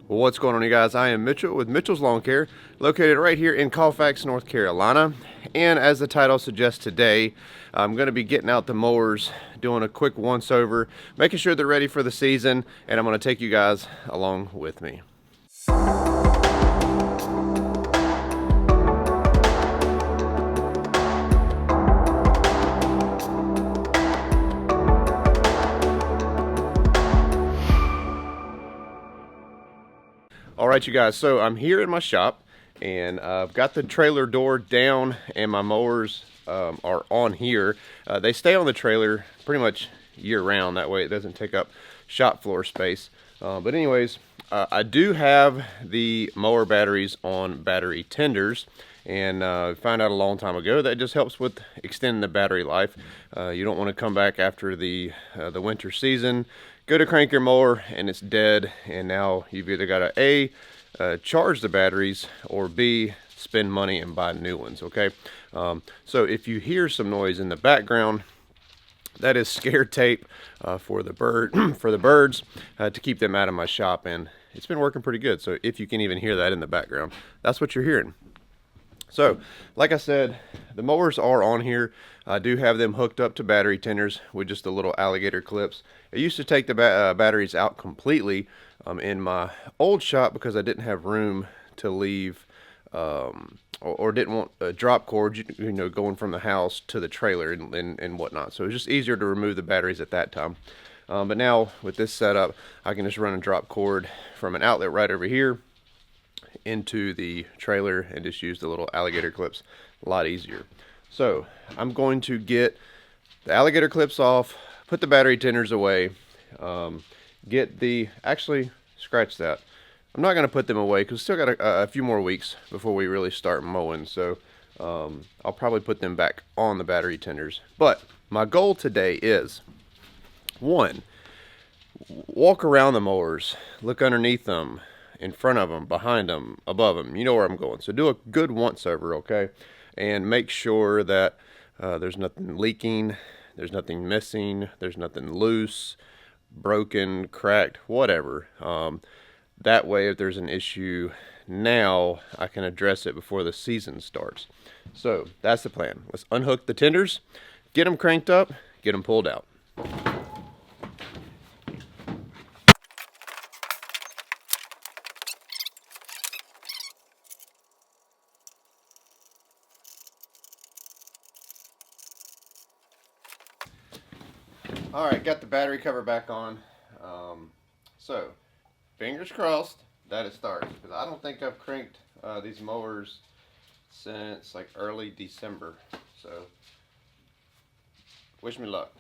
Well, what's going on, you guys? I am Mitchell with Mitchell's Lawn Care, located right here in Colfax, North Carolina. And as the title suggests today, I'm going to be getting out the mowers, doing a quick once-over, making sure they're ready for the season, and I'm going to take you guys along with me. All right, you guys, so I'm here in my shop, and I've got the trailer door down, and my mowers are on here. They stay on the trailer pretty much year-round, that way it doesn't take up shop floor space. But anyways, I do have the mower batteries on battery tenders, and found out a long time ago that just helps with extending the battery life. You don't want to come back after the winter season, go to crank your mower and it's dead, and now you've either got to A, charge the batteries, or B, spend money and buy new ones. Okay, so if you hear some noise in the background, that is scare tape for the birds to keep them out of my shop, and it's been working pretty good. So if you can even hear that in the background, that's what you're hearing. So, like I said, the mowers are on here. I do have them hooked up to battery tenders with just the little alligator clips. I used to take the batteries out completely in my old shop because I didn't have room to leave or didn't want a drop cord, you know, going from the house to the trailer and whatnot. So it was just easier to remove the batteries at that time. But now with this setup, I can just run a drop cord from an outlet right over here into the trailer and just use the little alligator clips a lot easier. So I'm going to get the alligator clips off, put the battery tenders away, actually scratch that. I'm not going to put them away because still got a few more weeks before we really start mowing. So I'll probably put them back on the battery tenders. But my goal today is, one, walk around the mowers, look underneath them, in front of them, behind them, above them. You know where I'm going. So do a good once over, okay? And make sure that there's nothing leaking, there's nothing missing, there's nothing loose, broken, cracked, whatever. That way, if there's an issue now, I can address it before the season starts. So that's the plan. Let's unhook the tenders, get them cranked up, get them pulled out. Alright, got the battery cover back on. So, fingers crossed that it starts, because I don't think I've cranked these mowers since like early December. So, wish me luck.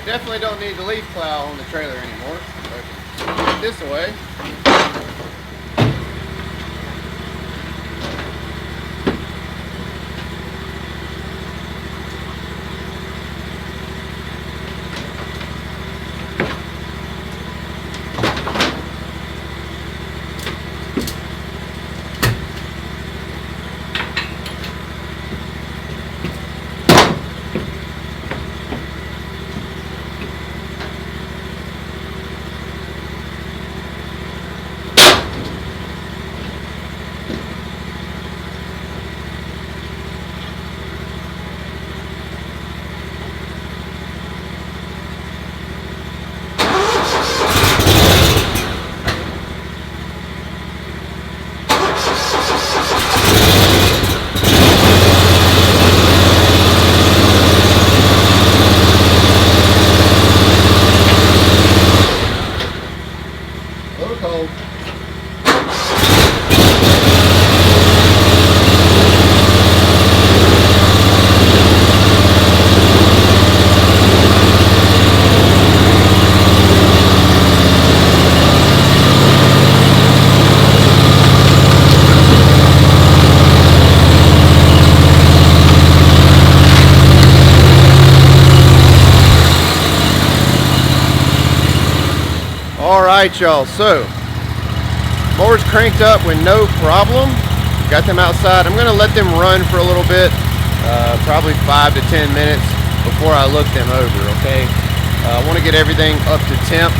Definitely don't need the leaf plow on the trailer anymore. So I can put this away. All right, y'all, so mower's cranked up with no problem. Got them outside. I'm gonna let them run for a little bit, probably 5 to 10 minutes before I look them over, okay? I wanna get everything up to temp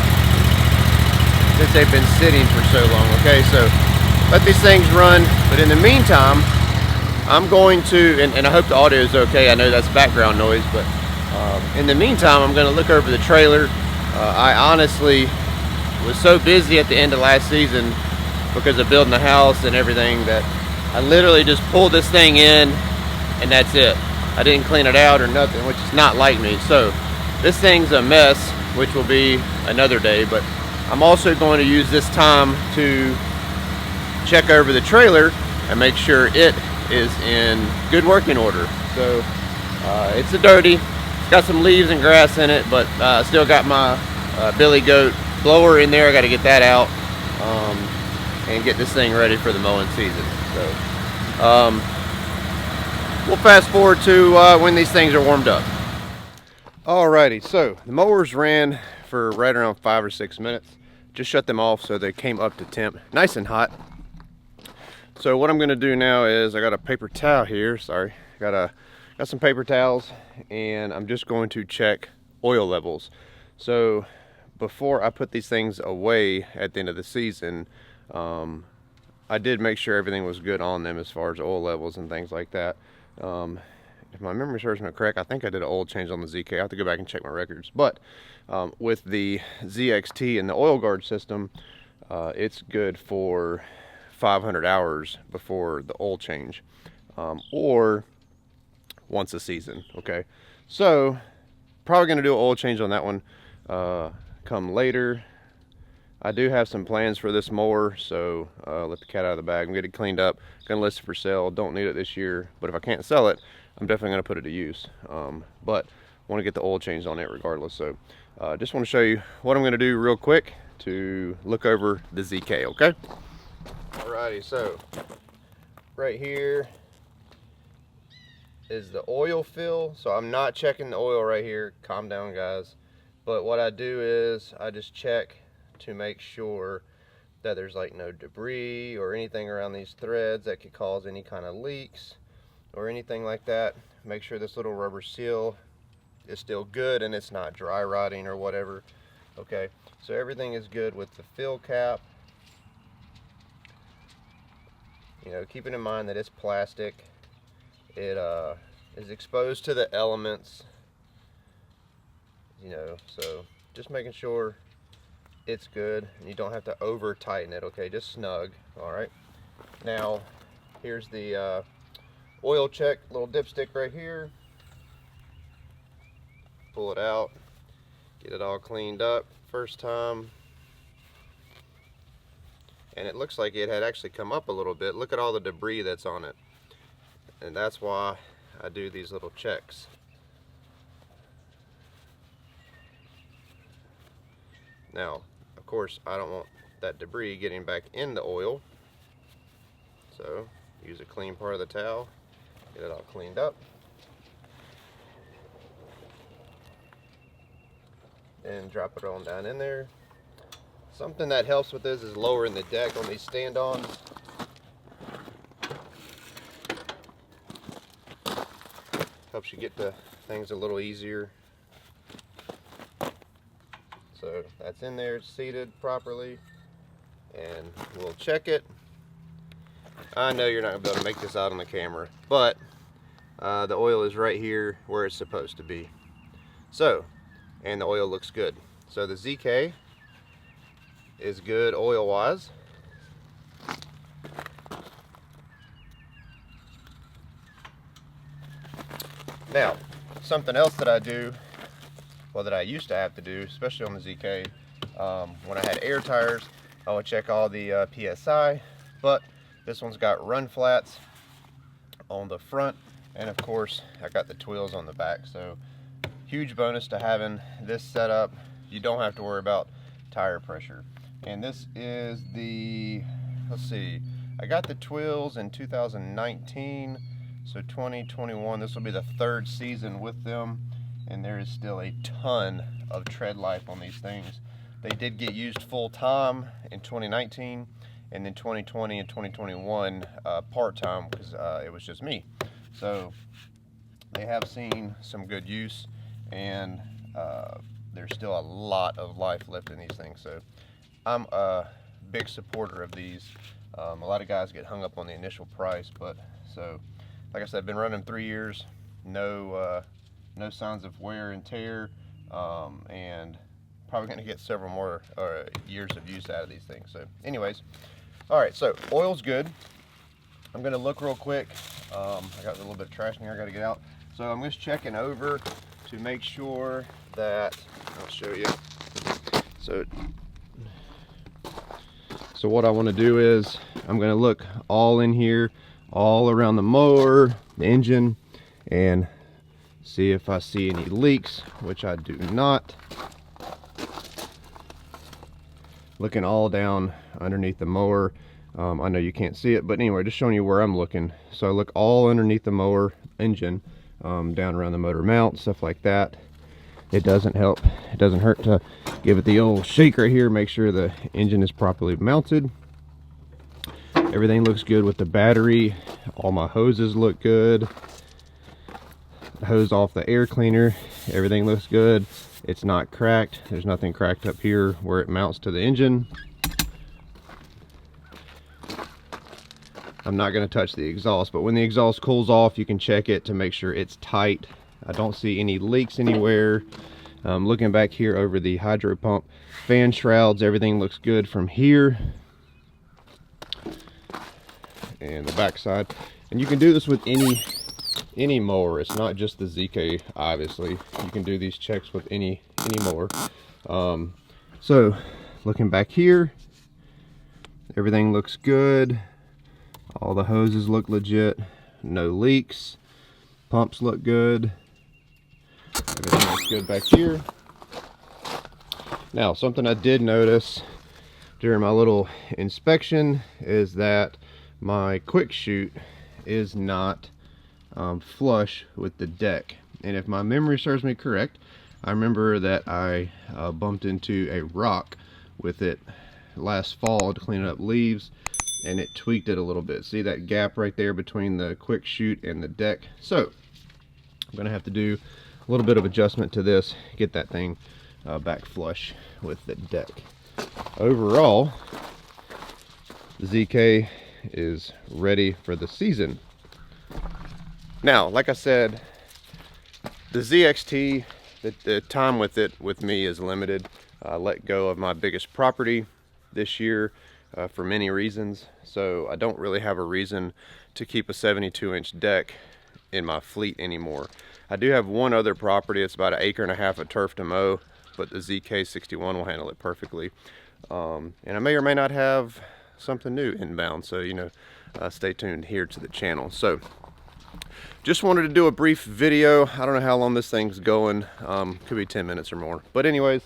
since they've been sitting for so long, okay? So let these things run, but in the meantime, I'm going to, and I hope the audio is okay. I know that's background noise, but in the meantime, I'm gonna look over the trailer. I honestly was so busy at the end of last season because of building the house and everything that I literally just pulled this thing in and that's it. I didn't clean it out or nothing, which is not like me. So this thing's a mess, which will be another day, but I'm also going to use this time to check over the trailer and make sure it is in good working order. So it's a dirty, it's got some leaves and grass in it, but I still got my billy goat blower in there. I got to get that out and get this thing ready for the mowing season. So we'll fast forward to when these things are warmed up. Alrighty, so the mowers ran for right around 5 or 6 minutes. Just shut them off so they came up to temp, nice and hot. So what I'm gonna do now is I got a paper towel here. Sorry, got some paper towels, and I'm just going to check oil levels. So before I put these things away at the end of the season, I did make sure everything was good on them as far as oil levels and things like that. If my memory serves me correct, I think I did an oil change on the ZK. I have to go back and check my records. But with the ZXT and the oil guard system, it's good for 500 hours before the oil change, or once a season. Okay, so probably going to do an oil change on that one come later. I do have some plans for this mower, so let the cat out of the bag. I'm getting it cleaned up, gonna list it for sale. Don't need it this year, but if I can't sell it, I'm definitely gonna put it to use. But want to get the oil changed on it regardless. So just want to show you what I'm gonna do real quick to look over the ZK. Okay. Alrighty, so right here is the oil fill. So I'm not checking the oil right here. Calm down, guys. But what I do is I just check to make sure that there's like no debris or anything around these threads that could cause any kind of leaks or anything like that. Make sure this little rubber seal is still good and it's not dry rotting or whatever. Okay, so everything is good with the fill cap. You know, keeping in mind that it's plastic, it is exposed to the elements, you know, so just making sure it's good and you don't have to over tighten it. Okay, just snug. All right, now here's the oil check little dipstick right here. Pull it out, get it all cleaned up first time, and it looks like it had actually come up a little bit. Look at all the debris that's on it, and that's why I do these little checks. Now, of course, I don't want that debris getting back in the oil, so use a clean part of the towel, get it all cleaned up, and drop it on down in there. Something that helps with this is lowering the deck on these stand-ons. Helps you get to things a little easier. So that's in there, it's seated properly, and we'll check it. I know you're not gonna be able to make this out on the camera, but the oil is right here where it's supposed to be. So, and the oil looks good. So the ZK is good oil wise. Now, something else that I do, well, that I used to have to do, especially on the ZK, when I had air tires, I would check all the PSI, but this one's got run flats on the front, and of course I got the twills on the back. So huge bonus to having this set up. You don't have to worry about tire pressure. And this is the, let's see, I got the twills in 2019, so 2021, this will be the third season with them, and there is still a ton of tread life on these things. They did get used full time in 2019, and then 2020 and 2021 part time because it was just me. So they have seen some good use, and there's still a lot of life left in these things. So I'm a big supporter of these. A lot of guys get hung up on the initial price, but so like I said, I've been running them 3 years, no signs of wear and tear, and probably going to get several more years of use out of these things. So anyways, all right, so oil's good. I'm going to look real quick. I got a little bit of trash in here I got to get out. So I'm just checking over to make sure that, I'll show you. So what I want to do is I'm going to look all in here, all around the mower, the engine, and see if I see any leaks, which I do not. Looking all down underneath the mower. I know you can't see it, but anyway, just showing you where I'm looking. So I look all underneath the mower engine, down around the motor mount, stuff like that. It doesn't help. It doesn't hurt to give it the old shake right here, make sure the engine is properly mounted. Everything looks good with the battery. All my hoses look good. The hose off the air cleaner, everything looks good. It's not cracked. There's nothing cracked up here where it mounts to the engine. I'm not going to touch the exhaust, but when the exhaust cools off, you can check it to make sure it's tight. I don't see any leaks anywhere. Looking back here over the hydro pump fan shrouds, everything looks good from here and the back side. And you can do this with any mower. It's not just the ZK, obviously. You can do these checks with any mower. So looking back here, everything looks good. All the hoses look legit, no leaks. Pumps look good. Everything looks good back here. Now, something I did notice during my little inspection is that my quick shoot is not flush with the deck. And if my memory serves me correct, I remember that I bumped into a rock with it last fall to clean up leaves, and it tweaked it a little bit. See that gap right there between the quick shoot and the deck? So I'm gonna have to do a little bit of adjustment to this, get that thing back flush with the deck. Overall, the ZK is ready for the season. Now, like I said, the ZXT, the time with it with me is limited. I let go of my biggest property this year for many reasons, so I don't really have a reason to keep a 72-inch deck in my fleet anymore. I do have one other property. It's about 1.5 acres of turf to mow, but the ZK61 will handle it perfectly. And I may or may not have something new inbound, so stay tuned here to the channel. So just wanted to do a brief video. I don't know how long this thing's going. Could be 10 minutes or more, but anyways,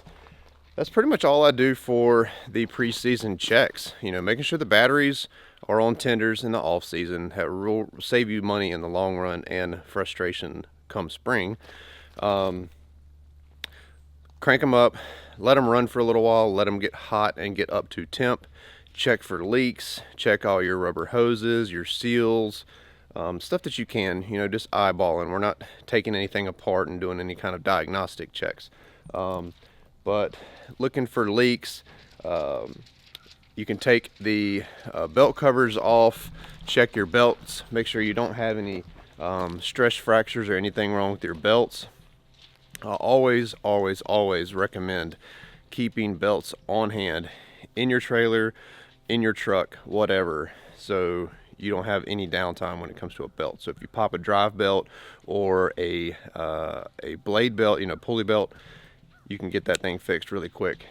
that's pretty much all I do for the preseason checks. Making sure the batteries are on tenders in the off season. That will save you money in the long run and frustration come spring. Crank them up, let them run for a little while, let them get hot and get up to temp. Check for leaks, check all your rubber hoses, your seals, stuff that you can, just eyeballing. We're not taking anything apart and doing any kind of diagnostic checks. But looking for leaks, you can take the belt covers off, check your belts, make sure you don't have any stress fractures or anything wrong with your belts. I always recommend keeping belts on hand in your trailer, in your truck, whatever, so you don't have any downtime when it comes to a belt. So if you pop a drive belt or a blade belt, pulley belt, you can get that thing fixed really quick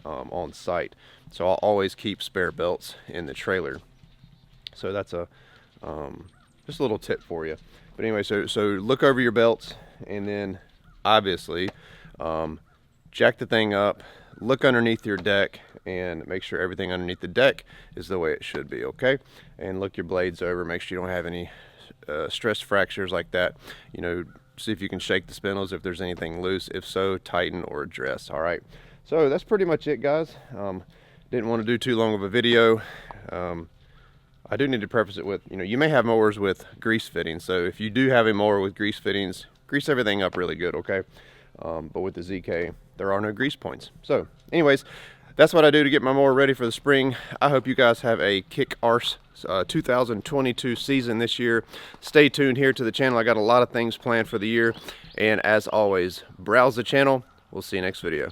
on site. So I'll always keep spare belts in the trailer. So that's just a little tip for you. But anyway, so look over your belts, and then obviously jack the thing up, look underneath your deck, and make sure everything underneath the deck is the way it should be, okay? And look your blades over, make sure you don't have any stress fractures like that. See if you can shake the spindles if there's anything loose. If so, tighten or address. All right, So that's pretty much it, guys. Didn't want to do too long of a video. I do need to preface it with, you may have mowers with grease fittings. So if you do have a mower with grease fittings, grease everything up really good, okay? But with the ZK, there are no grease points. So anyways, that's what I do to get my mower ready for the spring. I hope you guys have a kick-arse 2022 season this year. Stay tuned here to the channel. I got a lot of things planned for the year. And as always, browse the channel. We'll see you next video.